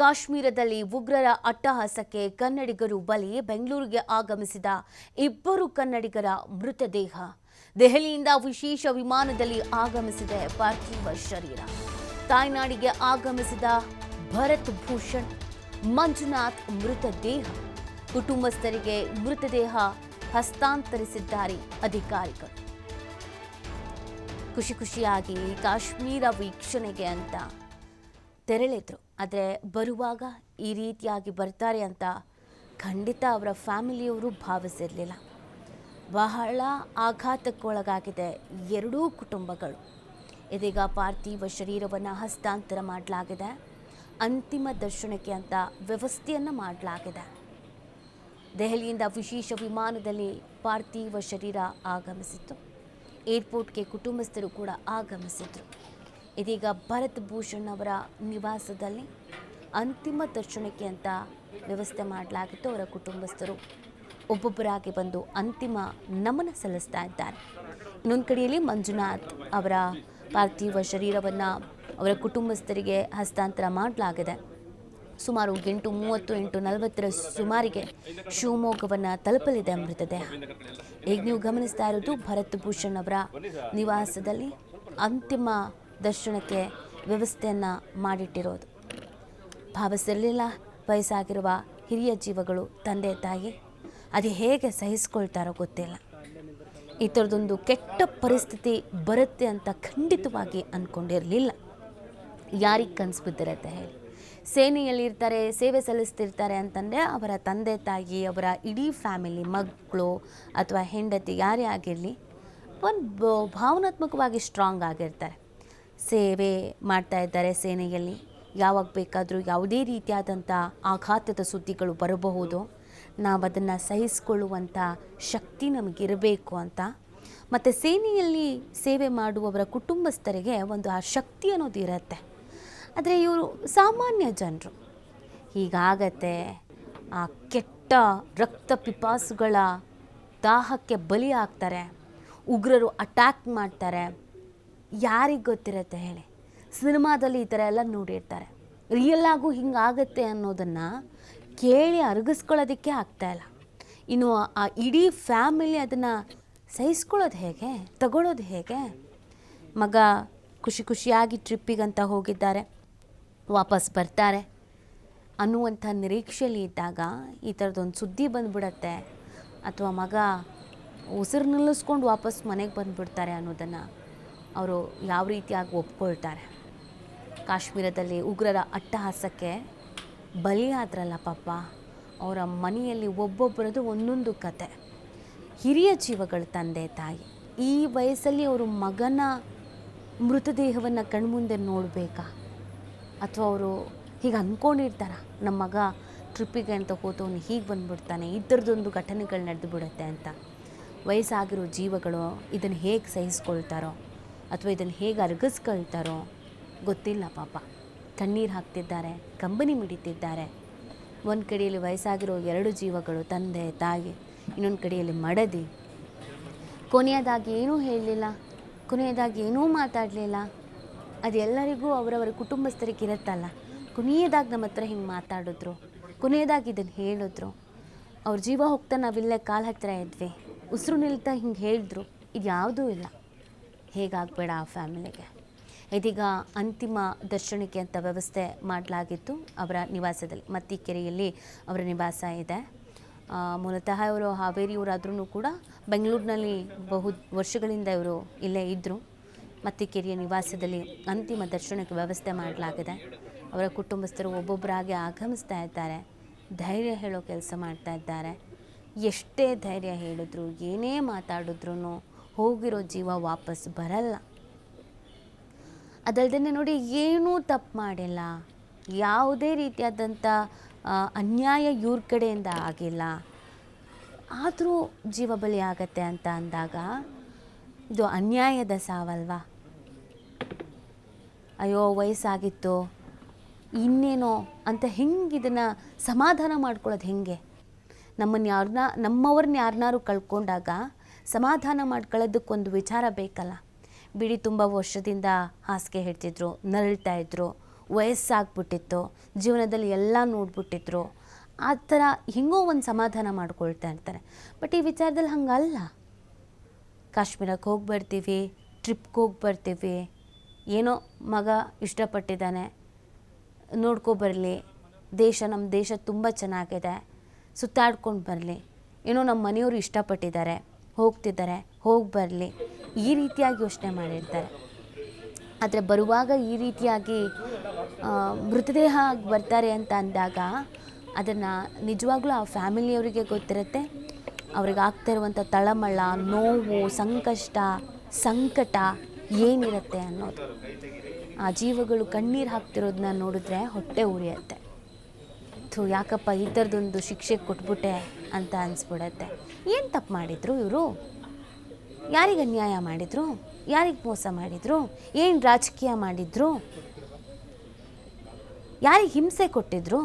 ಕಾಶ್ಮೀರದಲ್ಲಿ ಉಗ್ರರ ಅಟ್ಟಹಾಸಕ್ಕೆ ಕನ್ನಡಿಗರು ಬಲಿ. ಬೆಂಗಳೂರಿಗೆ ಆಗಮಿಸಿದ ಇಬ್ಬರು ಕನ್ನಡಿಗರ ಮೃತದೇಹ. ದೆಹಲಿಯಿಂದ ವಿಶೇಷ ವಿಮಾನದಲ್ಲಿ ಆಗಮಿಸಿದೆ ಪಾರ್ಥಿವ ಶರೀರ. ತಾಯ್ನಾಡಿಗೆ ಆಗಮಿಸಿದ ಭರತ್ ಭೂಷಣ್, ಮಂಜುನಾಥ್ ಮೃತದೇಹ. ಕುಟುಂಬಸ್ಥರಿಗೆ ಮೃತದೇಹ ಹಸ್ತಾಂತರಿಸಿದ್ದಾರೆ ಅಧಿಕಾರಿಗಳು. ಖುಷಿಯಾಗಿ ಕಾಶ್ಮೀರ ವೀಕ್ಷಣೆಗೆ ಅಂತ ತೆರಳಿದ್ರು. ಆದರೆ ಬರುವಾಗ ಈ ರೀತಿಯಾಗಿ ಬರ್ತಾರೆ ಅಂತ ಖಂಡಿತ ಅವರ ಫ್ಯಾಮಿಲಿಯವರು ಭಾವಿಸಿರಲಿಲ್ಲ. ಬಹಳ ಆಘಾತಕ್ಕೊಳಗಾಗಿದೆ ಎರಡೂ ಕುಟುಂಬಗಳು. ಇದೀಗ ಪಾರ್ಥಿವ ಶರೀರವನ್ನು ಹಸ್ತಾಂತರ ಮಾಡಲಾಗಿದೆ. ಅಂತಿಮ ದರ್ಶನಕ್ಕೆ ಅಂತ ವ್ಯವಸ್ಥೆಯನ್ನು ಮಾಡಲಾಗಿದೆ. ದೆಹಲಿಯಿಂದ ವಿಶೇಷ ವಿಮಾನದಲ್ಲಿ ಪಾರ್ಥಿವ ಶರೀರ ಆಗಮಿಸಿತ್ತು. ಏರ್ಪೋರ್ಟ್ಗೆ ಕುಟುಂಬಸ್ಥರು ಕೂಡ ಆಗಮಿಸಿದ್ರು. ಇದೀಗ ಭರತ್ ಭೂಷಣ್ ಅವರ ನಿವಾಸದಲ್ಲಿ ಅಂತಿಮ ದರ್ಶನಕ್ಕೆ ಅಂತ ವ್ಯವಸ್ಥೆ ಮಾಡಲಾಗಿತ್ತು. ಅವರ ಕುಟುಂಬಸ್ಥರು ಒಬ್ಬೊಬ್ಬರಾಗಿ ಬಂದು ಅಂತಿಮ ನಮನ ಸಲ್ಲಿಸ್ತಾ ಇದ್ದಾರೆ. ಇನ್ನೊಂದು ಕಡೆಯಲ್ಲಿ ಮಂಜುನಾಥ್ ಅವರ ಪಾರ್ಥಿವ ಶರೀರವನ್ನು ಅವರ ಕುಟುಂಬಸ್ಥರಿಗೆ ಹಸ್ತಾಂತರ ಮಾಡಲಾಗಿದೆ. ಸುಮಾರು 8:30, 8:40 ಸುಮಾರಿಗೆ ಶಿವಮೊಗ್ಗವನ್ನು ತಲುಪಲಿದೆ ಮೃತದೇಹ. ಈಗ ನೀವು ಗಮನಿಸ್ತಾ ಇರೋದು ಭರತ್ ಭೂಷಣ್ ಅವರ ನಿವಾಸದಲ್ಲಿ ಅಂತಿಮ ದರ್ಶನಕ್ಕೆ ವ್ಯವಸ್ಥೆಯನ್ನು ಮಾಡಿಟ್ಟಿರೋದು. ಭಾವಿಸಿರಲಿಲ್ಲ ವಯಸ್ಸಾಗಿರುವ ಹಿರಿಯ ಜೀವಗಳು, ತಂದೆ ತಾಯಿ ಅದು ಹೇಗೆ ಸಹಿಸ್ಕೊಳ್ತಾರೋ ಗೊತ್ತಿಲ್ಲ. ಈ ಥರದೊಂದು ಕೆಟ್ಟ ಪರಿಸ್ಥಿತಿ ಬರುತ್ತೆ ಅಂತ ಖಂಡಿತವಾಗಿ ಅಂದ್ಕೊಂಡಿರಲಿಲ್ಲ. ಯಾರಿಗೆ ಕನಸು ಬಿದ್ದಿರುತ್ತೆ ಹೇಳಿ? ಸೇನೆಯಲ್ಲಿರ್ತಾರೆ, ಸೇವೆ ಸಲ್ಲಿಸ್ತಿರ್ತಾರೆ ಅಂತಂದರೆ ಅವರ ತಂದೆ ತಾಯಿ, ಅವರ ಇಡೀ ಫ್ಯಾಮಿಲಿ, ಮಕ್ಕಳು ಅಥವಾ ಹೆಂಡತಿ ಯಾರೇ ಆಗಿರಲಿ, ಒಂದು ಭಾವನಾತ್ಮಕವಾಗಿ ಸ್ಟ್ರಾಂಗ್ ಆಗಿರ್ತಾರೆ. ಸೇವೆ ಮಾಡ್ತಾ ಇದ್ದಾರೆ ಸೇನೆಯಲ್ಲಿ, ಯಾವಾಗ ಬೇಕಾದರೂ ಯಾವುದೇ ರೀತಿಯಾದಂಥ ಆಘಾತದ ಸುದ್ದಿಗಳು ಬರಬಹುದು. ನಾವು ಅದನ್ನು ಸಹಿಸಿಕೊಳ್ಳುವಂಥ ಶಕ್ತಿ ನಮಗಿರಬೇಕು ಅಂತ. ಮತ್ತು ಸೇನೆಯಲ್ಲಿ ಸೇವೆ ಮಾಡುವವರ ಕುಟುಂಬಸ್ಥರಿಗೆ ಒಂದು ಆ ಶಕ್ತಿ ಅನ್ನೋದು ಇರುತ್ತೆ. ಆದರೆ ಇವರು ಸಾಮಾನ್ಯ ಜನರು. ಹೀಗಾಗತ್ತೆ. ಆ ಕೆಟ್ಟ ರಕ್ತ ಪಿಪಾಸುಗಳ ದಾಹಕ್ಕೆ ಬಲಿ ಆಗ್ತಾರೆ. ಉಗ್ರರು ಅಟ್ಯಾಕ್ ಮಾಡ್ತಾರೆ. ಯಾರಿಗೆ ಗೊತ್ತಿರುತ್ತೆ ಹೇಳಿ? ಸಿನಿಮಾದಲ್ಲಿ ಈ ಥರ ಎಲ್ಲ ನೋಡಿರ್ತಾರೆ. ರಿಯಲ್ಲಾಗೂ ಹಿಂಗಾಗತ್ತೆ ಅನ್ನೋದನ್ನು ಕೇಳಿ ಅರಗಿಸ್ಕೊಳ್ಳೋದಕ್ಕೆ ಆಗ್ತಾಯಿಲ್ಲ. ಇನ್ನು ಆ ಇಡೀ ಫ್ಯಾಮಿಲಿ ಅದನ್ನು ಸಹಿಸ್ಕೊಳ್ಳೋದು ಹೇಗೆ, ತಗೊಳ್ಳೋದು ಹೇಗೆ? ಮಗ ಖುಷಿಯಾಗಿ ಟ್ರಿಪ್ಪಿಗಂತ ಹೋಗಿದ್ದಾರೆ, ವಾಪಸ್ ಬರ್ತಾರೆ ಅನ್ನುವಂಥ ನಿರೀಕ್ಷೆಯಲ್ಲಿ ಇದ್ದಾಗ ಈ ಥರದೊಂದು ಸುದ್ದಿ ಬಂದುಬಿಡತ್ತೆ, ಅಥವಾ ಮಗ ಉಸಿರು ನಿಲ್ಲಿಸ್ಕೊಂಡು ವಾಪಸ್ ಮನೆಗೆ ಬಂದುಬಿಡ್ತಾರೆ ಅನ್ನೋದನ್ನು ಅವರು ಯಾವ ರೀತಿಯಾಗಿ ಒಪ್ಕೊಳ್ತಾರೆ? ಕಾಶ್ಮೀರದಲ್ಲಿ ಉಗ್ರರ ಅಟ್ಟಹಾಸಕ್ಕೆ ಬಲಿಯಾದ್ರಲ್ಲ ಪಾಪ, ಅವರ ಮನೆಯಲ್ಲಿ ಒಬ್ಬೊಬ್ಬರದು ಒಂದೊಂದು ಕತೆ. ಹಿರಿಯ ಜೀವಗಳ ತಂದೆ ತಾಯಿ ಈ ವಯಸ್ಸಲ್ಲಿ ಅವರು ಮಗನ ಮೃತದೇಹವನ್ನು ಕಣ್ಮುಂದೆ ನೋಡಬೇಕಾ? ಅಥವಾ ಅವರು ಹೀಗೆ ಅಂದ್ಕೊಂಡಿರ್ತಾರ, ನಮ್ಮ ಮಗ ಟ್ರಿಪ್ಪಿಗೆ ಅಂತ ಹೋದವನು ಹೀಗೆ ಬಂದುಬಿಡ್ತಾನೆ, ಈ ಥರದೊಂದು ಘಟನೆಗಳು ನಡೆದು ಬಿಡುತ್ತೆ ಅಂತ. ವಯಸ್ಸಾಗಿರೋ ಜೀವಗಳು ಇದನ್ನು ಹೇಗೆ ಸಹಿಸ್ಕೊಳ್ತಾರೋ ಅಥವಾ ಇದನ್ನು ಹೇಗೆ ಅರಗಿಸ್ಕೊಳ್ತಾರೋ ಗೊತ್ತಿಲ್ಲ ಪಾಪ. ಕಣ್ಣೀರು ಹಾಕ್ತಿದ್ದಾರೆ, ಕಂಬನಿ ಮಿಡಿತಿದ್ದಾರೆ. ಒಂದು ಕಡೆಯಲ್ಲಿ ವಯಸ್ಸಾಗಿರೋ ಎರಡು ಜೀವಗಳು, ತಂದೆ ತಾಯಿ, ಇನ್ನೊಂದು ಕಡೆಯಲ್ಲಿ ಮಡದಿ. ಕೊನೆಯದಾಗಿ ಏನೂ ಹೇಳಲಿಲ್ಲ, ಕೊನೆಯದಾಗಿ ಏನೂ ಮಾತಾಡಲಿಲ್ಲ. ಅದೆಲ್ಲರಿಗೂ ಅವರವರ ಕುಟುಂಬಸ್ಥರಿಗೆ ಇರುತ್ತಲ್ಲ, ಕೊನೆಯದಾಗಿ ನಮ್ಮ ಹತ್ರ ಹಿಂಗೆ ಮಾತಾಡಿದ್ರು, ಕೊನೆಯದಾಗಿ ಇದನ್ನು ಹೇಳಿದ್ರು, ಅವ್ರ ಜೀವ ಹೋಗ್ತಾ ನಾವಿಲ್ಲೇ ಕಾಲು ಹತ್ತಿರ ಇದ್ವಿ, ಉಸಿರು ನಿಲ್ತಾ ಹಿಂಗೆ ಹೇಳಿದ್ರು. ಇದು ಯಾವುದೂ ಇಲ್ಲ. ಹೇಗಾಗಬೇಡ ಆ ಫ್ಯಾಮಿಲಿಗೆ. ಇದೀಗ ಅಂತಿಮ ದರ್ಶನಕ್ಕೆ ಅಂತ ವ್ಯವಸ್ಥೆ ಮಾಡಲಾಗಿತ್ತು ಅವರ ನಿವಾಸದಲ್ಲಿ. ಮತ್ತಿಕೆರೆಯಲ್ಲಿ ಅವರ ನಿವಾಸ ಇದೆ. ಮೂಲತಃ ಇವರು ಹಾವೇರಿಯವರಾದ್ರೂ ಕೂಡ ಬೆಂಗಳೂರಿನಲ್ಲಿ ವರ್ಷಗಳಿಂದ ಇವರು ಇಲ್ಲೇ ಇದ್ದರು. ಮತ್ತಿಕೆರೆಯ ನಿವಾಸದಲ್ಲಿ ಅಂತಿಮ ದರ್ಶನಕ್ಕೆ ವ್ಯವಸ್ಥೆ ಮಾಡಲಾಗಿದೆ. ಅವರ ಕುಟುಂಬಸ್ಥರು ಒಬ್ಬೊಬ್ಬರಾಗಿ ಆಗಮಿಸ್ತಾ ಇದ್ದಾರೆ. ಧೈರ್ಯ ಹೇಳೋ ಕೆಲಸ ಮಾಡ್ತಾ ಇದ್ದಾರೆ. ಎಷ್ಟೇ ಧೈರ್ಯ ಹೇಳಿದ್ರು, ಏನೇ ಮಾತಾಡಿದ್ರು ಹೋಗಿರೋ ಜೀವ ವಾಪಸ್ ಬರಲ್ಲ. ಅದಲ್ಲದೆ ನೋಡಿ, ಏನೂ ತಪ್ಪು ಮಾಡಿಲ್ಲ, ಯಾವುದೇ ರೀತಿಯಾದಂಥ ಅನ್ಯಾಯ ಇವ್ರ ಕಡೆಯಿಂದ ಆಗಿಲ್ಲ, ಆದರೂ ಜೀವ ಬಲಿ ಆಗತ್ತೆ ಅಂತ ಅಂದಾಗ ಇದು ಅನ್ಯಾಯದ ಸಾವಲ್ವಾ? ಅಯ್ಯೋ ವಯಸ್ಸಾಗಿತ್ತು ಇನ್ನೇನೋ ಅಂತ ಹೆಂಗೆ ಇದನ್ನು ಸಮಾಧಾನ ಮಾಡ್ಕೊಳ್ಳೋದು ಹೆಂಗೆ? ನಮ್ಮವ್ರನ್ನ ಯಾರನ್ನಾರು ಕಳ್ಕೊಂಡಾಗ ಸಮಾಧಾನ ಮಾಡ್ಕೊಳ್ಳೋದಕ್ಕೊಂದು ವಿಚಾರ ಬೇಕಲ್ಲ. ಬಿಡಿ ತುಂಬ ವರ್ಷದಿಂದ ಹಾಸಿಗೆ ಹಿಡ್ತಿದ್ರು, ನರಳ್ತಾ ಇದ್ರು, ವಯಸ್ಸಾಗ್ಬಿಟ್ಟಿತ್ತು, ಜೀವನದಲ್ಲಿ ಎಲ್ಲ ನೋಡ್ಬಿಟ್ಟಿದ್ರು. ಆ ಥರ ಹೆಂಗೋ ಒಂದು ಸಮಾಧಾನ ಮಾಡ್ಕೊಳ್ತಾ ಇರ್ತಾರೆ. ಬಟ್ ಈ ವಿಚಾರದಲ್ಲಿ ಹಂಗಲ್ಲ. ಕಾಶ್ಮೀರಕ್ಕೆ ಹೋಗಿ ಬರ್ತೀವಿ, ಟ್ರಿಪ್ಗೆ ಹೋಗಿ ಬರ್ತೀವಿ, ಏನೋ ಮಗ ಇಷ್ಟಪಟ್ಟಿದ್ದಾನೆ, ನೋಡ್ಕೊಬರಲಿ, ನಮ್ಮ ದೇಶ ತುಂಬ ಚೆನ್ನಾಗಿದೆ, ಸುತ್ತಾಡ್ಕೊಂಡು ಬರಲಿ, ಏನೋ ನಮ್ಮ ಮನೆಯವರು ಇಷ್ಟಪಟ್ಟಿದ್ದಾರೆ, ಹೋಗ್ತಿದ್ದಾರೆ, ಹೋಗಿ ಬರಲಿ, ಈ ರೀತಿಯಾಗಿ ಯೋಚನೆ ಮಾಡಿರ್ತಾರೆ. ಆದರೆ ಬರುವಾಗ ಈ ರೀತಿಯಾಗಿ ಮೃತದೇಹ ಬರ್ತಾರೆ ಅಂತ ಅಂದಾಗ ಅದನ್ನು ನಿಜವಾಗ್ಲೂ ಆ ಫ್ಯಾಮಿಲಿಯವರಿಗೆ ಗೊತ್ತಿರುತ್ತೆ. ಅವ್ರಿಗೆ ಆಗ್ತಾ ಇರುವಂಥ ತಳಮಳ, ನೋವು, ಸಂಕಟ ಏನಿರುತ್ತೆ ಅನ್ನೋದು. ಆ ಜೀವಗಳು ಕಣ್ಣೀರು ಹಾಕ್ತಿರೋದನ್ನ ನೋಡಿದ್ರೆ ಹೊಟ್ಟೆ ಉರಿಯುತ್ತೆ. ಯಾಕಪ್ಪ ಈ ಥರದೊಂದು ಶಿಕ್ಷೆ ಕೊಟ್ಬಿಟ್ಟೆ ಅಂತ ಅನಿಸ್ಬಿಡತ್ತೆ. ಏನು ತಪ್ಪು ಮಾಡಿದರು ಇವರು? ಯಾರಿಗೆ ಅನ್ಯಾಯ ಮಾಡಿದರು? ಯಾರಿಗೆ ಮೋಸ ಮಾಡಿದರು? ಏನು ರಾಜಕೀಯ ಮಾಡಿದರು? ಯಾರಿಗೆ ಹಿಂಸೆ ಕೊಟ್ಟಿದ್ರು?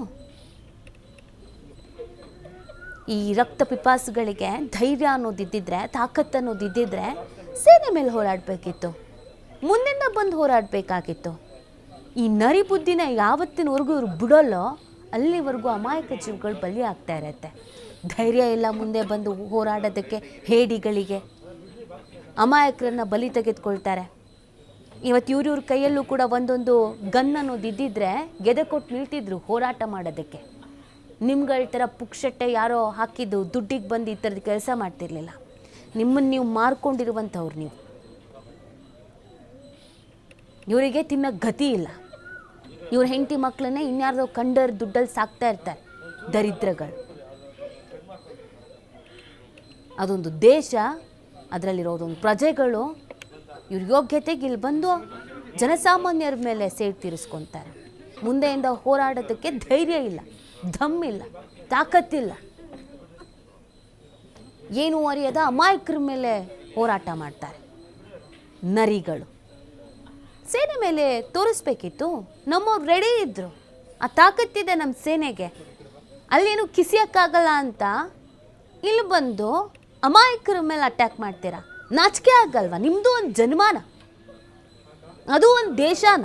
ಈ ರಕ್ತ ಪಿಪಾಸುಗಳಿಗೆ ಧೈರ್ಯ ಅನ್ನೋದಿದ್ದಿದ್ರೆ, ತಾಕತ್ತು ಅನ್ನೋದಿದ್ದಿದ್ರೆ ಸೇನೆ ಮೇಲೆ ಹೋರಾಡಬೇಕಿತ್ತು, ಮುಂದಿಂದ ಬಂದು ಹೋರಾಡಬೇಕಾಗಿತ್ತು. ಈ ನರಿ ಬುದ್ಧಿನ ಯಾವತ್ತಿನವರೆಗೂ ಇವ್ರು ಬಿಡೋಲ್ಲೋ ಅಲ್ಲಿವರೆಗೂ ಅಮಾಯಕ ಜೀವಗಳು ಬಲಿ ಆಗ್ತಾ ಇರತ್ತೆ. ಧೈರ್ಯ ಇಲ್ಲ ಮುಂದೆ ಬಂದು ಹೋರಾಡೋದಕ್ಕೆ. ಹೇಡಿಗಳಿಗೆ ಅಮಾಯಕರನ್ನ ಬಲಿ ತೆಗೆದುಕೊಳ್ತಾರೆ. ಇವತ್ತು ಇವ್ರ ಕೈಯಲ್ಲೂ ಕೂಡ ಒಂದೊಂದು ಗನ್ ಅನ್ನೋದು ಇದ್ದಿದ್ರೆ ಗೆದೆ ಕೊಟ್ಟು ನಿಲ್ತಿದ್ರು ಹೋರಾಟ ಮಾಡೋದಕ್ಕೆ. ನಿಮ್ಗಳ ಥರ ಪುಕ್ಷಟ್ಟೆ ಯಾರೋ ಹಾಕಿದ್ದು ದುಡ್ಡಿಗೆ ಬಂದು ಈ ಥರದ ಕೆಲಸ ಮಾಡ್ತಿರ್ಲಿಲ್ಲ. ನಿಮ್ಮನ್ನು ನೀವು ಮಾರ್ಕೊಂಡಿರುವಂಥವ್ರು ನೀವು. ಇವರಿಗೆ ತಿನ್ನೋ ಗತಿ ಇಲ್ಲ. ಇವ್ರ ಹೆಂಡತಿ ಮಕ್ಕಳನ್ನೇ ಇನ್ಯಾರ್ದೋ ಕಂಡರ್ ದುಡ್ಡಲ್ಲಿ ಸಾಕ್ತಾ ಇರ್ತಾರೆ ದರಿದ್ರಗಳು. ಅದೊಂದು ದೇಶ, ಅದರಲ್ಲಿರೋದೊಂದು ಪ್ರಜೆಗಳು ಇವ್ರ ಯೋಗ್ಯತೆಗೆ ಇಲ್ಲಿ ಬಂದು ಜನಸಾಮಾನ್ಯರ ಮೇಲೆ ಸೇಡ್ ತೀರಿಸ್ಕೊತಾರೆ. ಮುಂದೆಯಿಂದ ಹೋರಾಡೋದಕ್ಕೆ ಧೈರ್ಯ ಇಲ್ಲ, ದಮ್ ಇಲ್ಲ, ತಾಕತ್ತಿಲ್ಲ. ಏನು ಅರಿಯದ ಅಮಾಯಕರ ಮೇಲೆ ಹೋರಾಟ ಮಾಡ್ತಾರೆ ನರಿಗಳು. ಸೇನೆ ಮೇಲೆ ತೋರಿಸ್ಬೇಕಿತ್ತು. ನಮ್ಮವ್ರು ರೆಡಿ ಇದ್ದರು, ಆ ತಾಕತ್ತಿದೆ ನಮ್ಮ ಸೇನೆಗೆ, ಅಲ್ಲೇನು ಕಿಸಿಯೋಕ್ಕಾಗಲ್ಲ ಅಂತ ಇಲ್ಲಿ ಬಂದು ಅಮಾಯಕರ ಮೇಲೆ ಅಟ್ಯಾಕ್ ಮಾಡ್ತೀರಾ. ನಾಚಿಕೆ ಆಗಲ್ವಾ? ನಿಮ್ಮದು ಒಂದು ಜನ್ಮಾನ, ಅದು ಒಂದು ದೇಶನ.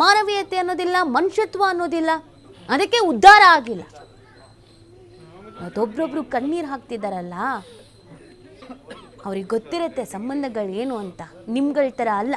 ಮಾನವೀಯತೆ ಅನ್ನೋದಿಲ್ಲ, ಮನುಷ್ಯತ್ವ ಅನ್ನೋದಿಲ್ಲ, ಅದಕ್ಕೆ ಉದ್ಧಾರ ಆಗಿಲ್ಲ. ಮತ್ತೊಬ್ರೊಬ್ರು ಕಣ್ಣೀರು ಹಾಕ್ತಿದ್ದಾರಲ್ಲ, ಅವ್ರಿಗೆ ಗೊತ್ತಿರುತ್ತೆ ಸಂಬಂಧಗಳು ಏನು ಅಂತ. ನಿಮ್ಗಳ ಥರ ಅಲ್ಲ.